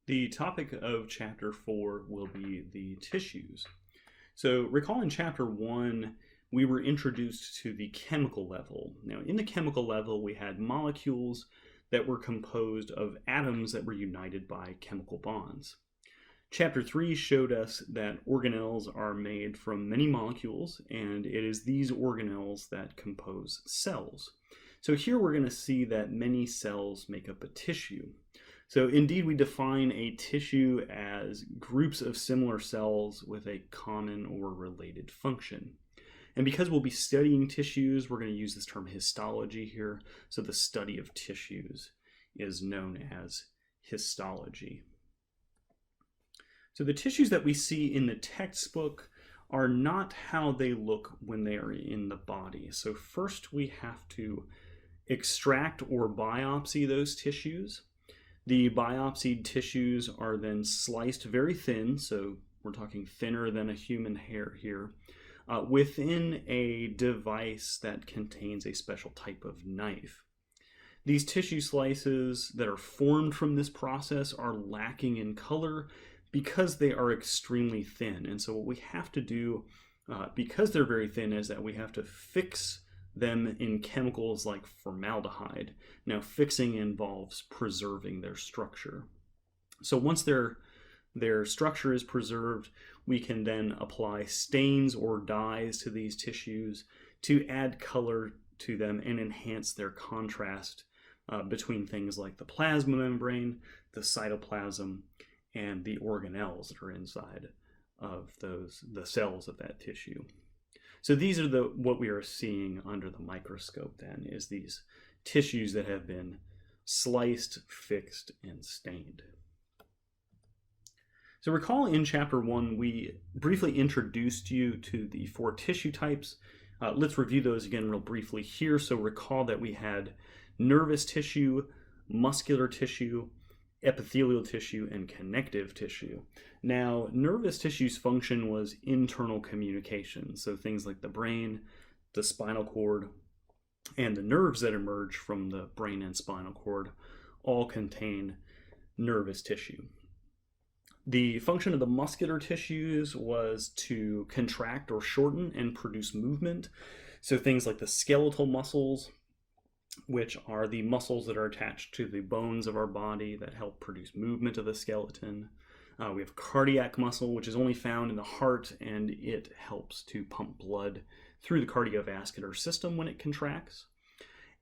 The topic of Chapter 4 will be the tissues. So recall in Chapter 1, we were introduced to the chemical level. Now, in the chemical level, we had molecules that were composed of atoms that were united by chemical bonds. Chapter 3 showed us that organelles are made from many molecules, and it is these organelles that compose cells. So here we're going to see that many cells make up a tissue. So indeed, we define a tissue as groups of similar cells with a common or related function. And because we'll be studying tissues, we're going to use this term histology here. So the study of tissues is known as histology. So the tissues that we see in the textbook are not how they look when they are in the body. So first we have to extract or biopsy those tissues. The biopsied tissues are then sliced very thin, so we're talking thinner than a human hair here, within a device that contains a special type of knife. These tissue slices that are formed from this process are lacking in color because they are extremely thin. And so what we have to do, because they're very thin, is that we have to fix them in chemicals like formaldehyde. Now, fixing involves preserving their structure. So once their structure is preserved, we can then apply stains or dyes to these tissues to add color to them and enhance their contrast between things like the plasma membrane, the cytoplasm, and the organelles that are inside of the cells of that tissue. So these are what we are seeing under the microscope then, is these tissues that have been sliced, fixed, and stained. So recall in Chapter 1, we briefly introduced you to the 4 tissue types. Let's review those again real briefly here. So recall that we had nervous tissue, muscular tissue, epithelial tissue, and connective tissue. Now, nervous tissue's function was internal communication, so things like the brain, the spinal cord, and the nerves that emerge from the brain and spinal cord all contain nervous tissue. The function of the muscular tissues was to contract or shorten and produce movement, so things like the skeletal muscles, which are the muscles that are attached to the bones of our body that help produce movement of the skeleton. We have cardiac muscle, which is only found in the heart, and it helps to pump blood through the cardiovascular system when it contracts.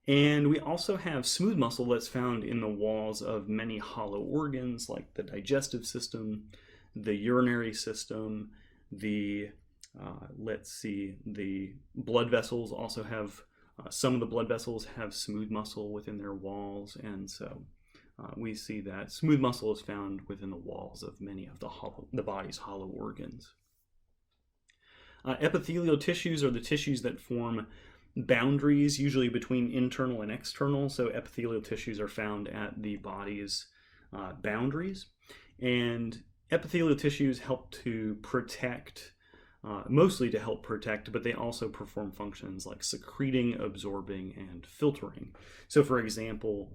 And we also have smooth muscle that's found in the walls of many hollow organs like the digestive system, the urinary system, the blood vessels also have some of the blood vessels have smooth muscle within their walls, and so we see that smooth muscle is found within the walls of many of the body's hollow organs. Epithelial tissues are the tissues that form boundaries, usually between internal and external. So epithelial tissues are found at the body's boundaries, and epithelial tissues help to protect, mostly to help protect, but they also perform functions like secreting, absorbing, and filtering. So for example,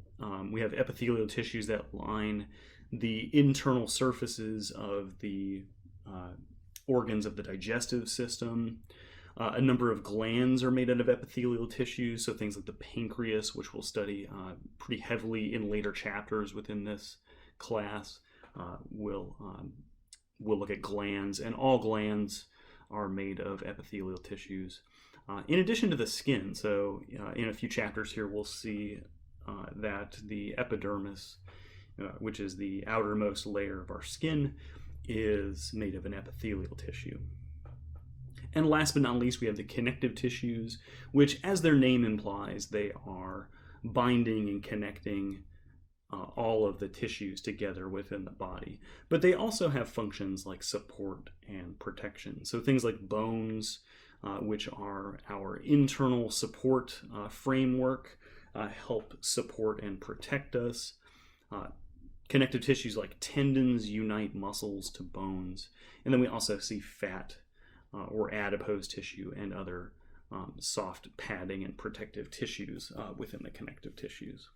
we have epithelial tissues that line the internal surfaces of the organs of the digestive system. A number of glands are made out of epithelial tissues, so things like the pancreas, which we'll study pretty heavily in later chapters within this class. We'll look at glands, and all glands are made of epithelial tissues. In addition to the skin, so in a few chapters here we'll see that the epidermis, which is the outermost layer of our skin, is made of an epithelial tissue. And last but not least, we have the connective tissues, which, as their name implies, they are binding and connecting all of the tissues together within the body. But they also have functions like support and protection. So things like bones, which are our internal support framework, help support and protect us. Connective tissues like tendons unite muscles to bones. And then we also see fat or adipose tissue and other soft padding and protective tissues within the connective tissues.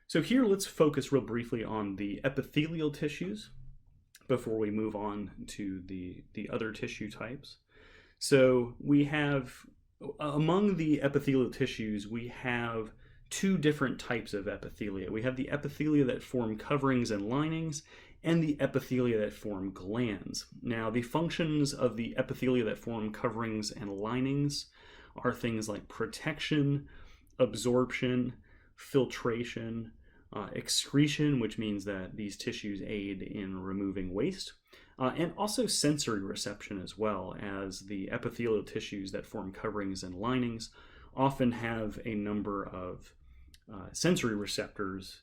So here let's focus real briefly on the epithelial tissues before we move on to the other tissue types. So we have, among the epithelial tissues, we have two different types of epithelia. We have the epithelia that form coverings and linings, and the epithelia that form glands. Now, the functions of the epithelia that form coverings and linings are things like protection, absorption, filtration, excretion, which means that these tissues aid in removing waste, and also sensory reception as well, as the epithelial tissues that form coverings and linings often have a number of sensory receptors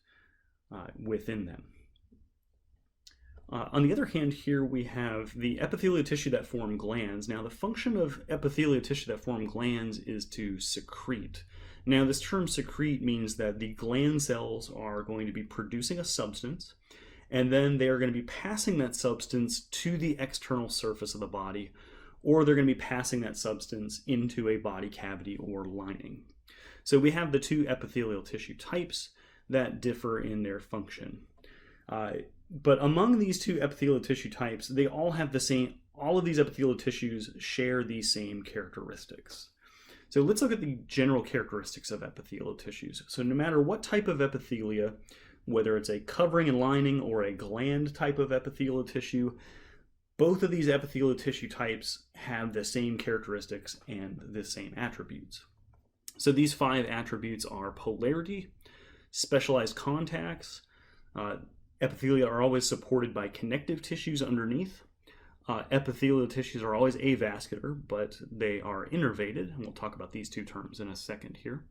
within them. On the other hand, here we have the epithelial tissue that form glands. Now, the function of epithelial tissue that form glands is to secrete. Now, this term secrete means that the gland cells are going to be producing a substance, and then they are going to be passing that substance to the external surface of the body, or they're going to be passing that substance into a body cavity or lining. So we have the two epithelial tissue types that differ in their function. But among these two epithelial tissue types, they all have the same, all of these epithelial tissues share these same characteristics. So let's look at the general characteristics of epithelial tissues. So no matter what type of epithelia, whether it's a covering and lining or a gland type of epithelial tissue, both of these epithelial tissue types have the same characteristics and the same attributes. So these 5 attributes are polarity, specialized contacts, epithelia are always supported by connective tissues underneath. Epithelial tissues are always avascular, but they are innervated, and we'll talk about these two terms in a second here.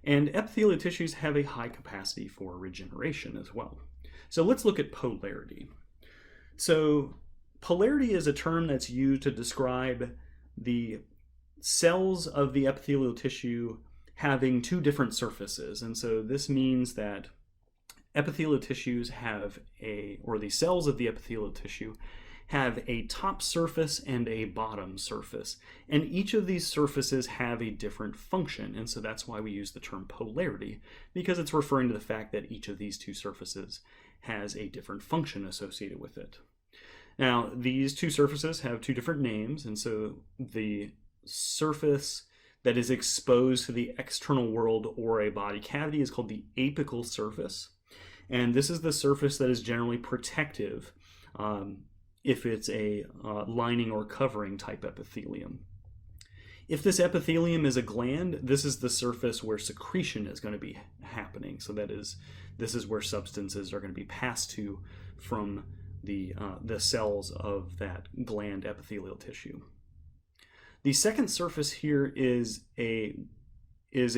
And epithelial tissues have a high capacity for regeneration as well. So let's look at polarity. So polarity is a term that's used to describe the cells of the epithelial tissue having two different surfaces. And so this means that epithelial tissues have or the cells of the epithelial tissue have a top surface and a bottom surface. And each of these surfaces have a different function. And so that's why we use the term polarity, because it's referring to the fact that each of these two surfaces has a different function associated with it. Now, these two surfaces have two different names. And so the surface that is exposed to the external world or a body cavity is called the apical surface. And this is the surface that is generally protective if it's a lining or covering type epithelium. If this epithelium is a gland, this is the surface where secretion is going to be happening. So this is where substances are going to be passed to from the cells of that gland epithelial tissue. The second surface here is a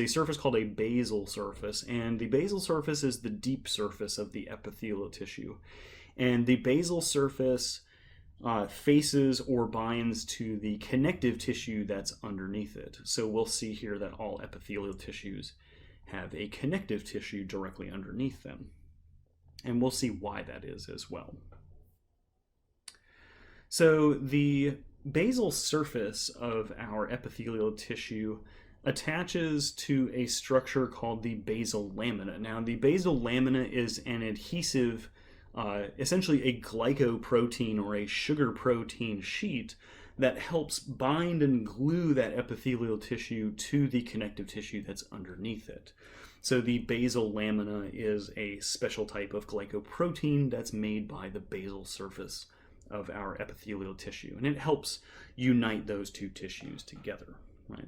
surface called a basal surface, and the basal surface is the deep surface of the epithelial tissue. And the basal surface faces or binds to the connective tissue that's underneath it. So we'll see here that all epithelial tissues have a connective tissue directly underneath them. And we'll see why that is as well. So the basal surface of our epithelial tissue attaches to a structure called the basal lamina. Now, the basal lamina is an adhesive, essentially a glycoprotein or a sugar protein sheet that helps bind and glue that epithelial tissue to the connective tissue that's underneath it. So the basal lamina is a special type of glycoprotein that's made by the basal surface of our epithelial tissue, and it helps unite those two tissues together, right?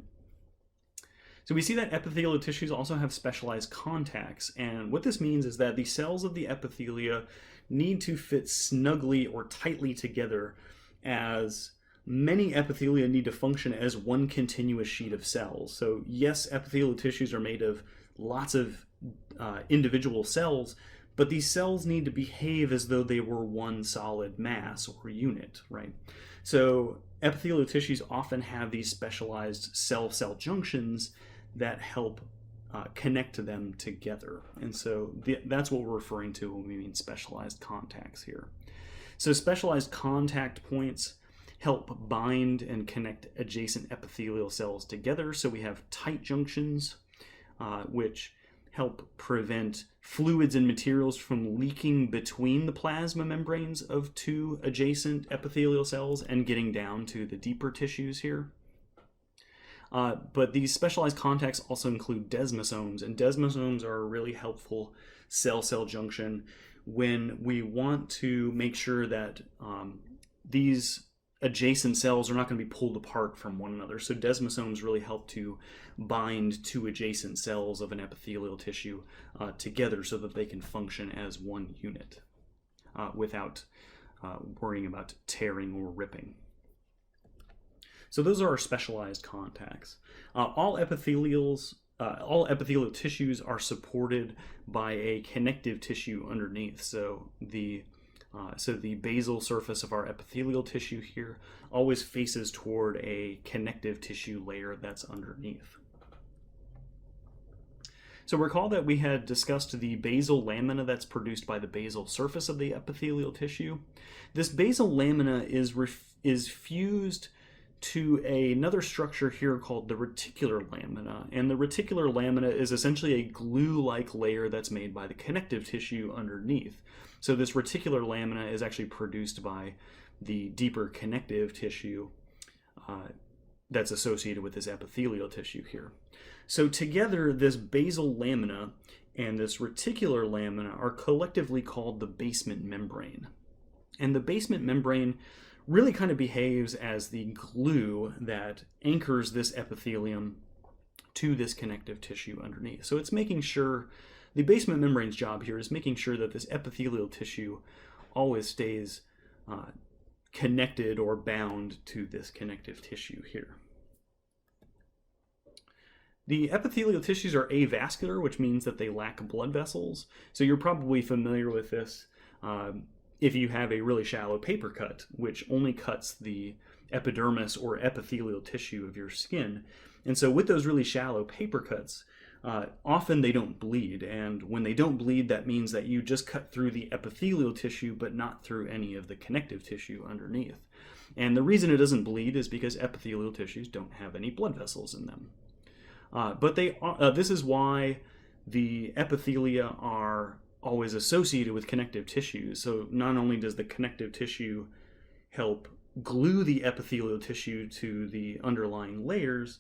So we see that epithelial tissues also have specialized contacts, and what this means is that the cells of the epithelia need to fit snugly or tightly together, as many epithelia need to function as one continuous sheet of cells. So yes, epithelial tissues are made of lots of individual cells, but these cells need to behave as though they were one solid mass or unit, right? So epithelial tissues often have these specialized cell-cell junctions that help connect to them together. And so that's what we're referring to when we mean specialized contacts here. So specialized contact points help bind and connect adjacent epithelial cells together. So we have tight junctions, which help prevent fluids and materials from leaking between the plasma membranes of two adjacent epithelial cells and getting down to the deeper tissues here. But these specialized contacts also include desmosomes, and desmosomes are a really helpful cell-cell junction when we want to make sure that these adjacent cells are not going to be pulled apart from one another. So desmosomes really help to bind two adjacent cells of an epithelial tissue together so that they can function as one unit without worrying about tearing or ripping. So those are our specialized contacts. All epithelial tissues are supported by a connective tissue underneath. So the basal surface of our epithelial tissue here always faces toward a connective tissue layer that's underneath. So recall that we had discussed the basal lamina that's produced by the basal surface of the epithelial tissue. This basal lamina is fused to another structure here called the reticular lamina. And the reticular lamina is essentially a glue-like layer that's made by the connective tissue underneath. So this reticular lamina is actually produced by the deeper connective tissue that's associated with this epithelial tissue here. So together, this basal lamina and this reticular lamina are collectively called the basement membrane. And the basement membrane really kind of behaves as the glue that anchors this epithelium to this connective tissue underneath. So it's making sure, the basement membrane's job here is making sure that this epithelial tissue always stays connected or bound to this connective tissue here. The epithelial tissues are avascular, which means that they lack blood vessels. So you're probably familiar with this if you have a really shallow paper cut, which only cuts the epidermis or epithelial tissue of your skin. And so with those really shallow paper cuts, often they don't bleed. And when they don't bleed, that means that you just cut through the epithelial tissue, but not through any of the connective tissue underneath. And the reason it doesn't bleed is because epithelial tissues don't have any blood vessels in them. But this is why the epithelia are always associated with connective tissues. So not only does the connective tissue help glue the epithelial tissue to the underlying layers,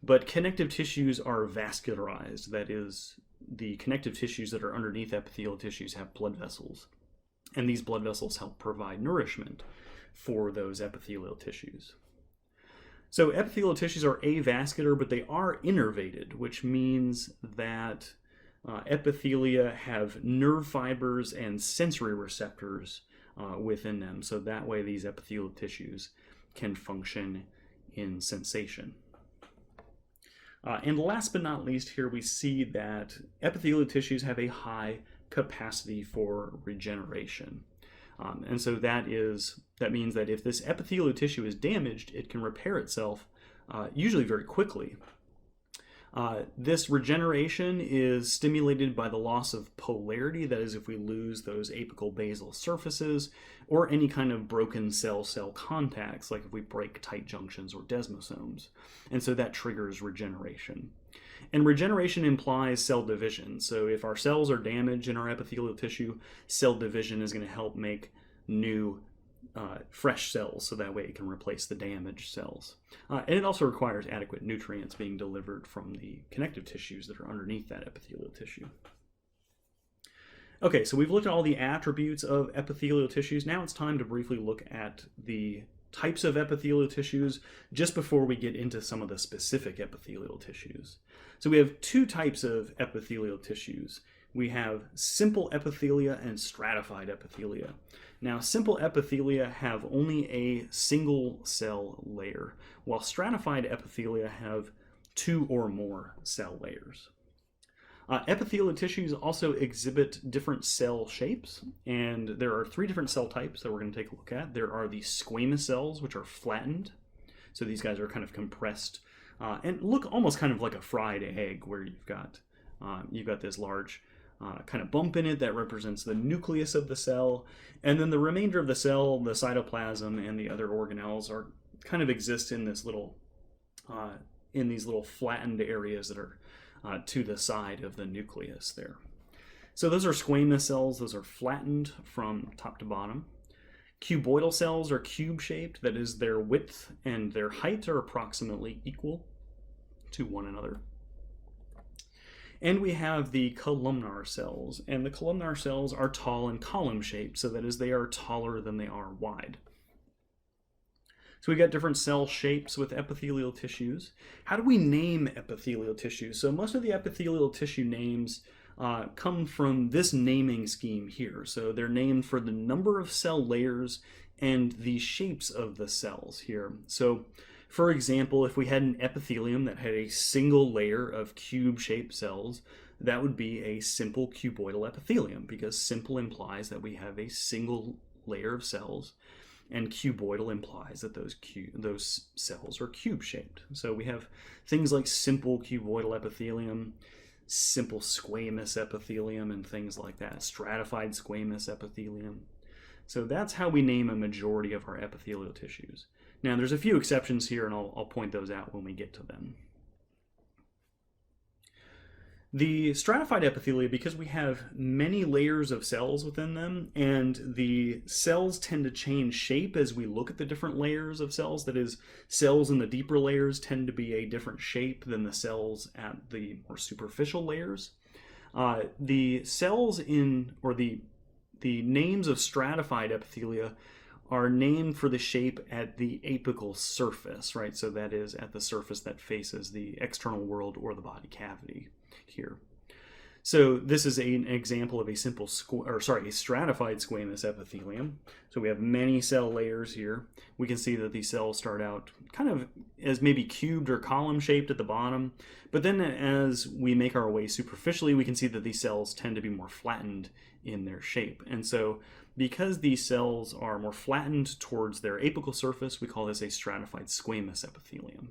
but connective tissues are vascularized. That is, the connective tissues that are underneath epithelial tissues have blood vessels. And these blood vessels help provide nourishment for those epithelial tissues. So epithelial tissues are avascular, but they are innervated, which means that epithelia have nerve fibers and sensory receptors within them. So that way these epithelial tissues can function in sensation. And last but not least, here we see that epithelial tissues have a high capacity for regeneration. And so that means that if this epithelial tissue is damaged, it can repair itself usually very quickly. This regeneration is stimulated by the loss of polarity, that is, if we lose those apical basal surfaces, or any kind of broken cell-cell contacts, like if we break tight junctions or desmosomes. And so that triggers regeneration. And regeneration implies cell division. So if our cells are damaged in our epithelial tissue, cell division is going to help make new fresh cells, so that way it can replace the damaged cells. And it also requires adequate nutrients being delivered from the connective tissues that are underneath that epithelial tissue. Okay, so we've looked at all the attributes of epithelial tissues. Now it's time to briefly look at the types of epithelial tissues just before we get into some of the specific epithelial tissues. So we have two types of epithelial tissues. We have simple epithelia and stratified epithelia. Now, simple epithelia have only a single cell layer, while stratified epithelia have two or more cell layers. Epithelial tissues also exhibit different cell shapes, and there are three different cell types that we're going to take a look at. There are the squamous cells, which are flattened. So these guys are kind of compressed and look almost kind of like a fried egg, where you've got this large kind of bump in it that represents the nucleus of the cell, and then the remainder of the cell, the cytoplasm and the other organelles, are kind of exist in this little in these little flattened areas that are to the side of the nucleus there. So those are squamous cells. Those are flattened from top to bottom. Cuboidal cells are cube-shaped. That is, their width and their height are approximately equal to one another. And we have the columnar cells. And the columnar cells are tall and column-shaped. So that is, they are taller than they are wide. So we've got different cell shapes with epithelial tissues. How do we name epithelial tissues? So most of the epithelial tissue names come from this naming scheme here. So they're named for the number of cell layers and the shapes of the cells here. So for example, if we had an epithelium that had a single layer of cube-shaped cells, that would be a simple cuboidal epithelium, because simple implies that we have a single layer of cells, and cuboidal implies that those cells are cube-shaped. So we have things like simple cuboidal epithelium, simple squamous epithelium, and things like that, stratified squamous epithelium. So that's how we name a majority of our epithelial tissues. Now there's a few exceptions here, and I'll point those out when we get to them. The stratified epithelia, because we have many layers of cells within them, and the cells tend to change shape as we look at the different layers of cells. That is, cells in the deeper layers tend to be a different shape than the cells at the more superficial layers. The cells the names of stratified epithelia are named for the shape at the apical surface, right? So that is at the surface that faces the external world or the body cavity here. So this is an example of a stratified squamous epithelium. So we have many cell layers here. We can see that these cells start out kind of as maybe cubed or column shaped at the bottom, but then as we make our way superficially, we can see that these cells tend to be more flattened in their shape. And so because these cells are more flattened towards their apical surface, we call this a stratified squamous epithelium.